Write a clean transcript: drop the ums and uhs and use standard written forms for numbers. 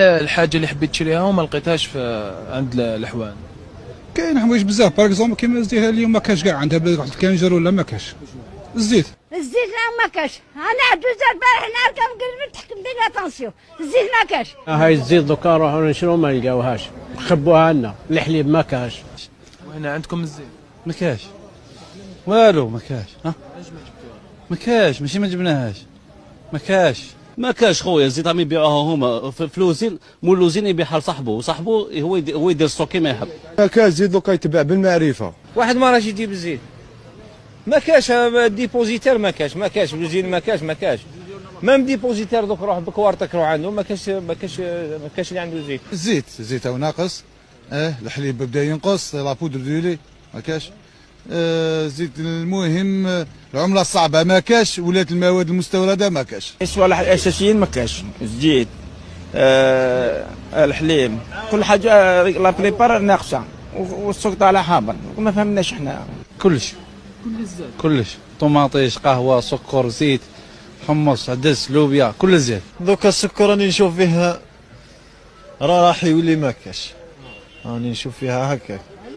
الحاجه اللي حبيت تشريها وما لقيتهاش عند الاحوان؟ كاين حوايج بزاف، باغ اكزومبل كيما الزيت اليوم ما كاش كاع، عندها واحد الكنجر ولا ما كاش الزيت ما كاش. انا دوزت البارح نهار كنقلب تحت ندير طونسيون، الزيت ما كاش. هاي الزيت دوكا نروحوا نشرو ما نلقاوهاش، خبوها لنا. الحليب ما كاش. وهنا عندكم الزيت ما كاش والو، ما كاش. ما كاش، ماشي ما جبناهاش، ما كاش خويا. الزيت راهم يبيعوها هما في الوزين، مول الوزين يبيعها لصاحبه، وصاحبه هو يدير السوق كيما يحب. ما كاش زيت دوكا يتباع بالمعرفه. واحد ما راهش يجيب الزيت، ما كاش. ديبوزيتير ما كاش الوزين ما كاش. مام ديبوزيتير دوك روح بكوارتك روح عنده ما كاش اللي عنده زيت. الزيت هو ناقص، الحليب بدا ينقص، لا بودر دولي ما كاش، زيت. المهم العمله الصعبه ما كاش، ولات المواد المستورده ما كاش. الصوالح الاساسيين ما كاش، الزيت، الحليب، كل حاجه لا بريبار ناقصه، والسوق طالع هابط، وما فهمناش احنا. كلش طوماطيش، قهوه، سكر، زيت، حمص، عدس، لوبيا، كل زيت. دوكا السكر راني نشوف فيه راح يولي ما كاش، راني نشوف فيها هكاك.